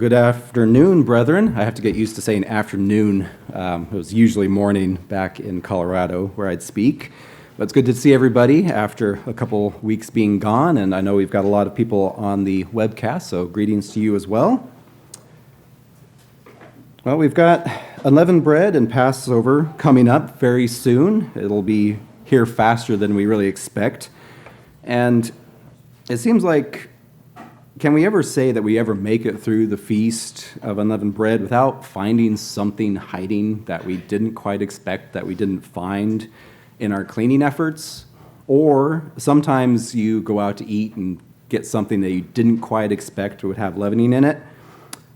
Good afternoon, brethren. I have to get used to saying afternoon. It was usually morning back in Colorado where I'd speak. But it's good to see everybody after a couple weeks being gone, and I know we've got a lot of people on the webcast, so greetings to you as well. Well, we've got unleavened bread and Passover coming up very soon. It'll be here faster than we really expect. And it seems like, can we ever say that we ever make it through the feast of unleavened bread without finding something hiding that we didn't quite expect, that we didn't find in our cleaning efforts? Or sometimes you go out to eat and get something that you didn't quite expect would have leavening in it.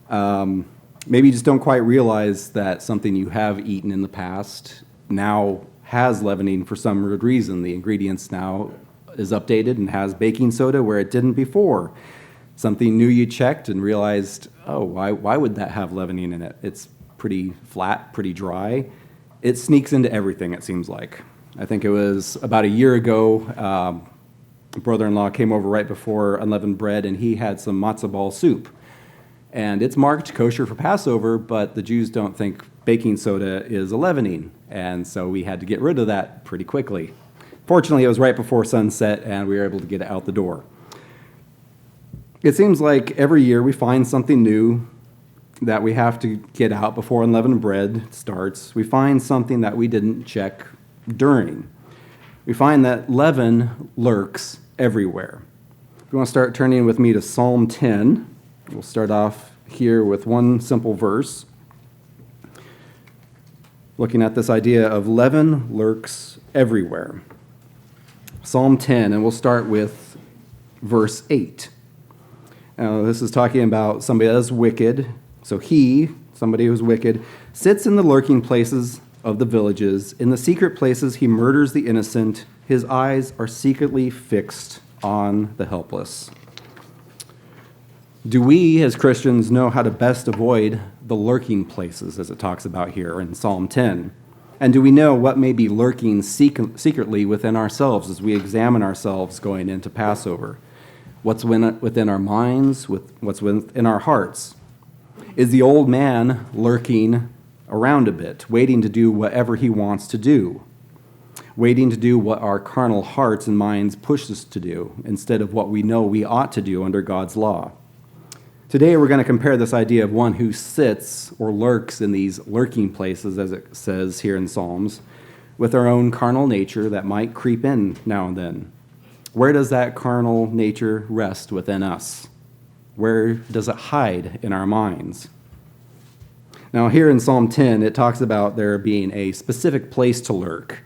Maybe you just don't quite realize that something you have eaten in the past now has leavening for some good reason. The ingredients now is updated and has baking soda where it didn't before. Something new you checked and realized, oh, why would that have leavening in it? It's pretty flat, pretty dry. It sneaks into everything, it seems like. I think it was about a year ago, a brother-in-law came over right before unleavened bread, and he had some matzo ball soup. And it's marked kosher for Passover, but the Jews don't think baking soda is a leavening, and so we had to get rid of that pretty quickly. Fortunately, it was right before sunset, and we were able to get it out the door. It seems like every year we find something new that we have to get out before unleavened bread starts. We find something that we didn't check during. We find that leaven lurks everywhere. If you want to start turning with me to Psalm 10, we'll start off here with one simple verse, looking at this idea of leaven lurks everywhere. Psalm 10, and we'll start with verse 8. Now, this is talking about somebody that's wicked. So he, somebody who's wicked, sits in the lurking places of the villages. In the secret places, he murders the innocent. His eyes are secretly fixed on the helpless. Do we, as Christians, know how to best avoid the lurking places, as it talks about here in Psalm 10? And do we know what may be lurking secretly within ourselves as we examine ourselves going into Passover? What's within our minds, what's within our hearts? Is the old man lurking around a bit, waiting to do whatever he wants to do, waiting to do what our carnal hearts and minds push us to do instead of what we know we ought to do under God's law? Today we're going to compare this idea of one who sits or lurks in these lurking places, as it says here in Psalms, with our own carnal nature that might creep in now and then. Where does that carnal nature rest within us? Where does it hide in our minds? Now, here in Psalm 10, it talks about there being a specific place to lurk.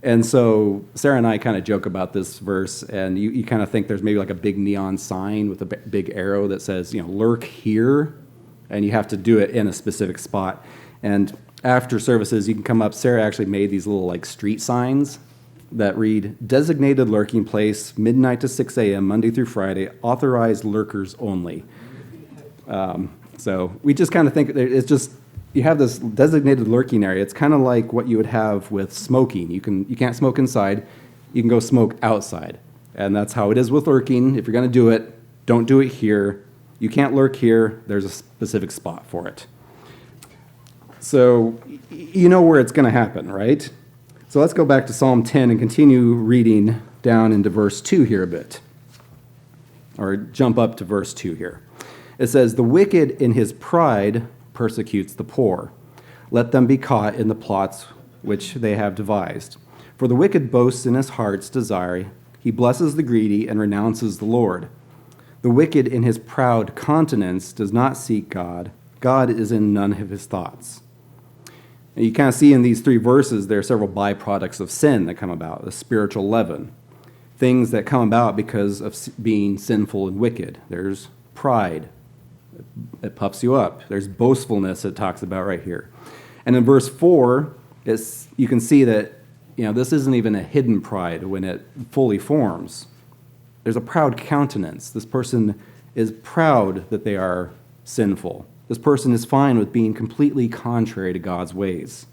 And so Sarah and I kind of joke about this verse, and you kind of think there's maybe like a big neon sign with a big arrow that says, lurk here, and you have to do it in a specific spot. And after services, you can come up. Sarah actually made these little like street signs that read, designated lurking place, midnight to 6 a.m., Monday through Friday, authorized lurkers only. So we just kind of think it's just, you have this designated lurking area. It's kind of like what you would have with smoking. You can't smoke inside, you can go smoke outside. And that's how it is with lurking. If you're going to do it, don't do it here. You can't lurk here. There's a specific spot for it. So you know where it's going to happen, right? So let's go back to Psalm 10 and continue reading down into verse 2 here a bit. Or jump up to verse 2 here. It says, the wicked in his pride persecutes the poor. Let them be caught in the plots which they have devised. For the wicked boasts in his heart's desire. He blesses the greedy and renounces the Lord. The wicked in his proud countenance does not seek God. God is in none of his thoughts. And you kind of see in these three verses, there are several byproducts of sin that come about, the spiritual leaven, things that come about because of being sinful and wicked. There's pride. It puffs you up. There's boastfulness it talks about right here. And in verse 4, you can see that this isn't even a hidden pride when it fully forms. There's a proud countenance. This person is proud that they are sinful. This person is fine with being completely contrary to God's ways.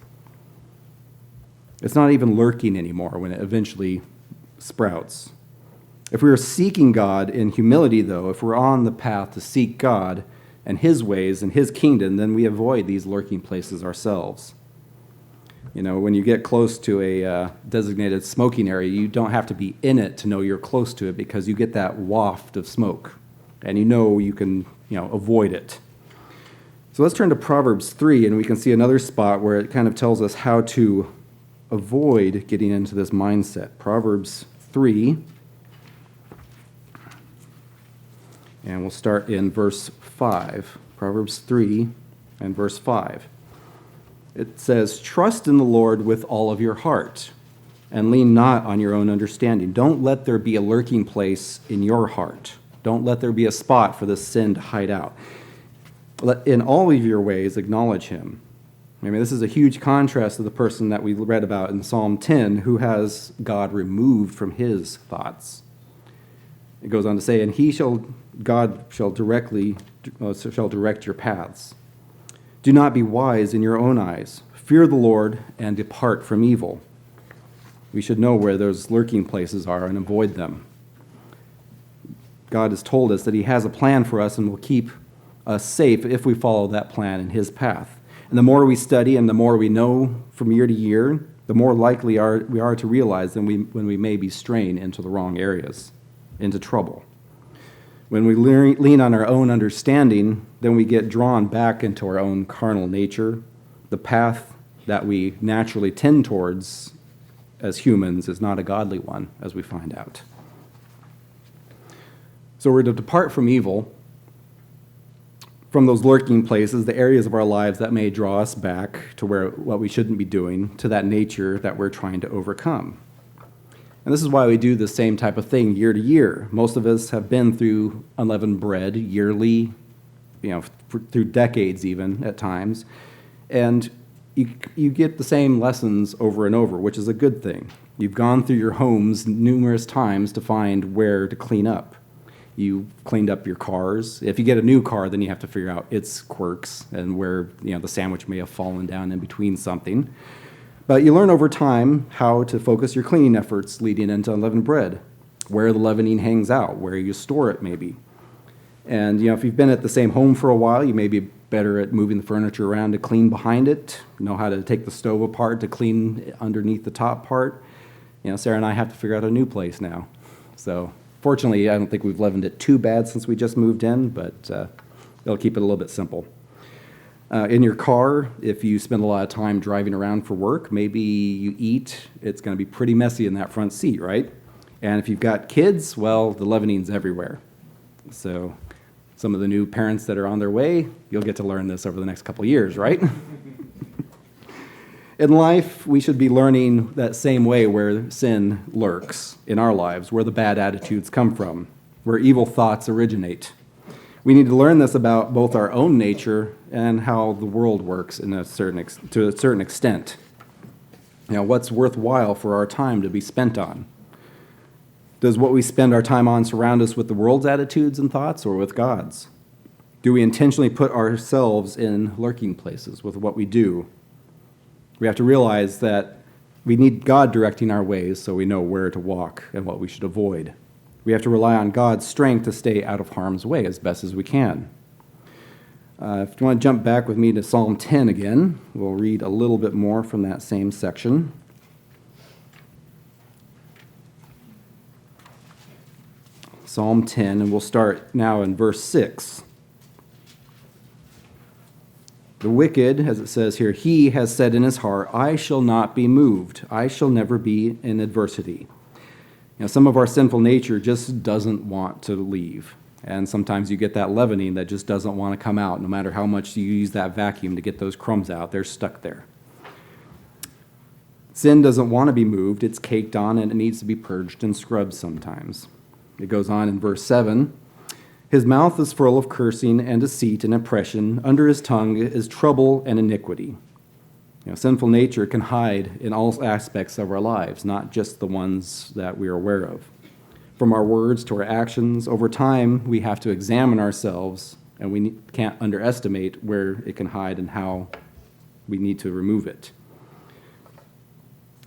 It's not even lurking anymore when it eventually sprouts. If we are seeking God in humility, though, if we're on the path to seek God and his ways and his kingdom, then we avoid these lurking places ourselves. You know, when you get close to a designated smoking area, you don't have to be in it to know you're close to it, because you get that waft of smoke, and you can avoid it. So let's turn to Proverbs 3, and we can see another spot where it kind of tells us how to avoid getting into this mindset. Proverbs 3, and we'll start in verse 5. Proverbs 3 and verse 5. It says, "Trust in the Lord with all of your heart, and lean not on your own understanding." Don't let there be a lurking place in your heart. Don't let there be a spot for this sin to hide out. In all of your ways, acknowledge him. I mean, this is a huge contrast to the person that we read about in Psalm 10, who has God removed from his thoughts. It goes on to say, God shall direct your paths. Do not be wise in your own eyes. Fear the Lord and depart from evil. We should know where those lurking places are and avoid them. God has told us that he has a plan for us and will keep us safe if we follow that plan in his path. And the more we study and the more we know from year to year, the more likely we are to realize when we may be straying into the wrong areas, into trouble. When we lean on our own understanding, then we get drawn back into our own carnal nature. The path that we naturally tend towards as humans is not a godly one, as we find out. So we're to depart from evil, from those lurking places, the areas of our lives that may draw us back to what we shouldn't be doing, to that nature that we're trying to overcome. And this is why we do the same type of thing year to year. Most of us have been through unleavened bread yearly, through decades even at times. And you get the same lessons over and over, which is a good thing. You've gone through your homes numerous times to find where to clean up. You cleaned up your cars. If you get a new car, then you have to figure out its quirks and where the sandwich may have fallen down in between something. But you learn over time how to focus your cleaning efforts leading into unleavened bread, where the leavening hangs out, where you store it maybe. And if you've been at the same home for a while, you may be better at moving the furniture around to clean behind it, know how to take the stove apart to clean underneath the top part. Sarah and I have to figure out a new place now. So fortunately, I don't think we've leavened it too bad since we just moved in, but it'll keep it a little bit simple. In your car, if you spend a lot of time driving around for work, maybe you eat, it's going to be pretty messy in that front seat, right? And if you've got kids, well, the leavening's everywhere. So some of the new parents that are on their way, you'll get to learn this over the next couple of years, right? In life, we should be learning that same way where sin lurks in our lives, where the bad attitudes come from, where evil thoughts originate. We need to learn this about both our own nature and how the world works to a certain extent. What's worthwhile for our time to be spent on? Does what we spend our time on surround us with the world's attitudes and thoughts, or with God's? Do we intentionally put ourselves in lurking places with what we do? We have to realize that we need God directing our ways so we know where to walk and what we should avoid. We have to rely on God's strength to stay out of harm's way as best as we can. If you want to jump back with me to Psalm 10 again, we'll read a little bit more from that same section. Psalm 10, and we'll start now in verse 6. The wicked, as it says here, he has said in his heart, "I shall not be moved. I shall never be in adversity." Some of our sinful nature just doesn't want to leave. And sometimes you get that leavening that just doesn't want to come out. No matter how much you use that vacuum to get those crumbs out, they're stuck there. Sin doesn't want to be moved. It's caked on and it needs to be purged and scrubbed sometimes. It goes on in verse 7. His mouth is full of cursing and deceit and oppression. Under his tongue is trouble and iniquity. Sinful nature can hide in all aspects of our lives, not just the ones that we are aware of. From our words to our actions, over time, we have to examine ourselves, and we can't underestimate where it can hide and how we need to remove it.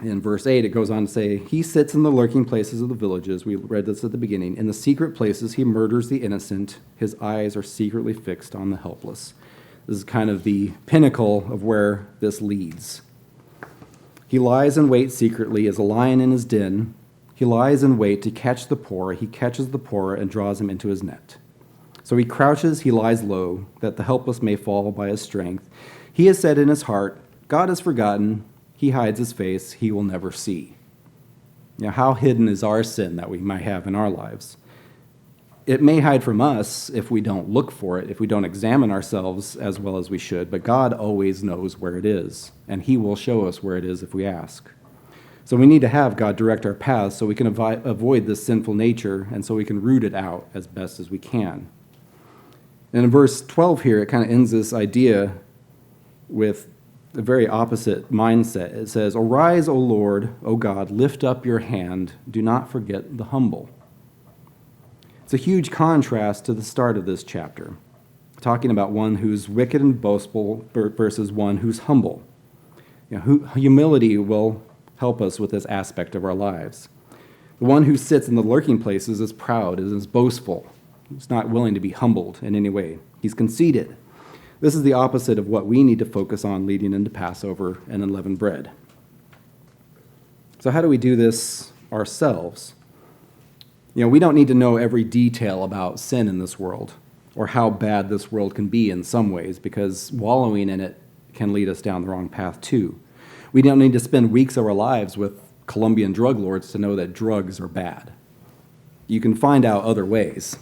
In verse 8, it goes on to say, he sits in the lurking places of the villages. We read this at the beginning. In the secret places, he murders the innocent. His eyes are secretly fixed on the helpless. This is kind of the pinnacle of where this leads. He lies in wait secretly as a lion in his den. He lies in wait to catch the poor. He catches the poor and draws him into his net. So he crouches, he lies low, that the helpless may fall by his strength. He has said in his heart, God has forgotten. He hides his face, he will never see. Now, how hidden is our sin that we might have in our lives? It may hide from us if we don't look for it, if we don't examine ourselves as well as we should, but God always knows where it is, and he will show us where it is if we ask. So we need to have God direct our paths so we can avoid this sinful nature, and so we can root it out as best as we can. And in verse 12 here, it kind of ends this idea with the very opposite mindset. It says, arise, O Lord, O God, lift up your hand. Do not forget the humble. It's a huge contrast to the start of this chapter, talking about one who's wicked and boastful versus one who's humble. Humility will help us with this aspect of our lives. The one who sits in the lurking places is proud, is boastful. He's not willing to be humbled in any way. He's conceited. This is the opposite of what we need to focus on leading into Passover and unleavened bread. So how do we do this ourselves? We don't need to know every detail about sin in this world or how bad this world can be in some ways, because wallowing in it can lead us down the wrong path too. We don't need to spend weeks of our lives with Colombian drug lords to know that drugs are bad. You can find out other ways.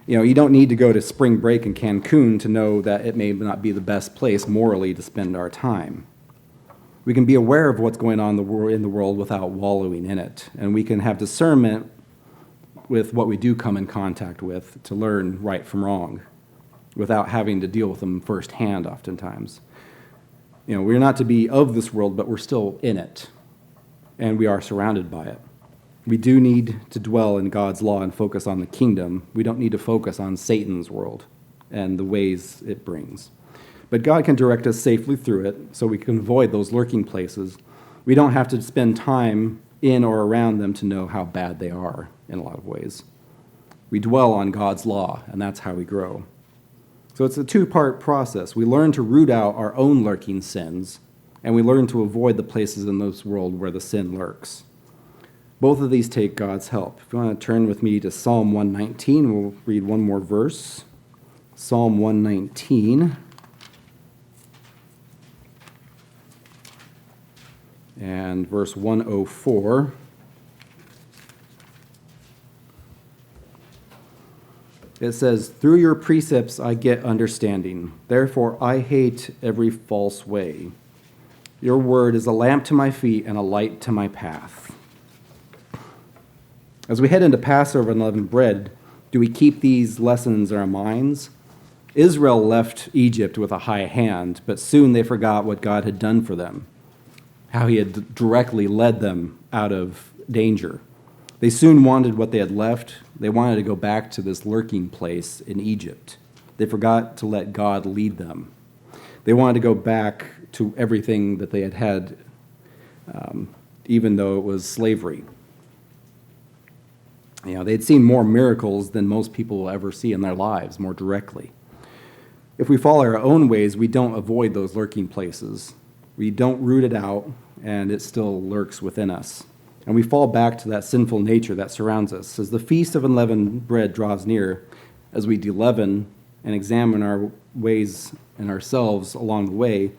You don't need to go to spring break in Cancun to know that it may not be the best place morally to spend our time. We can be aware of what's going on in the world without wallowing in it, and we can have discernment with what we do come in contact with to learn right from wrong without having to deal with them firsthand oftentimes. We're not to be of this world, but we're still in it, and we are surrounded by it. We do need to dwell in God's law and focus on the kingdom. We don't need to focus on Satan's world and the ways it brings. But God can direct us safely through it so we can avoid those lurking places. We don't have to spend time in or around them to know how bad they are in a lot of ways. We dwell on God's law, and that's how we grow. So it's a two-part process. We learn to root out our own lurking sins, and we learn to avoid the places in this world where the sin lurks. Both of these take God's help. If you want to turn with me to Psalm 119, we'll read one more verse. Psalm 119. And verse 104. It says, through your precepts I get understanding. Therefore I hate every false way. Your word is a lamp to my feet and a light to my path. As we head into Passover and unleavened bread, do we keep these lessons in our minds? Israel left Egypt with a high hand, but soon they forgot what God had done for them, how he had directly led them out of danger. They soon wanted what they had left. They wanted to go back to this lurking place in Egypt. They forgot to let God lead them. They wanted to go back to everything that they had had, even though it was slavery. They'd seen more miracles than most people will ever see in their lives, more directly. If we follow our own ways, we don't avoid those lurking places. We don't root it out, and it still lurks within us. And we fall back to that sinful nature that surrounds us. As the feast of unleavened bread draws near, as we de-leaven and examine our ways and ourselves along the way,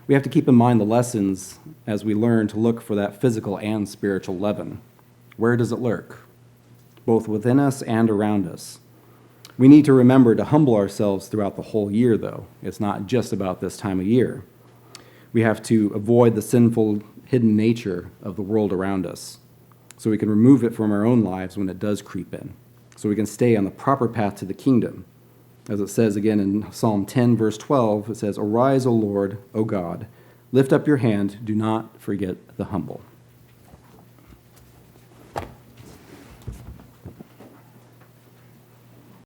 we have to keep in mind the lessons as we learn to look for that physical and spiritual leaven. Where does it lurk? Both within us and around us. We need to remember to humble ourselves throughout the whole year, though. It's not just about this time of year. We have to avoid the sinful, hidden nature of the world around us so we can remove it from our own lives when it does creep in, so we can stay on the proper path to the kingdom. As it says again in Psalm 10, verse 12, it says, arise, O Lord, O God, lift up your hand, do not forget the humble.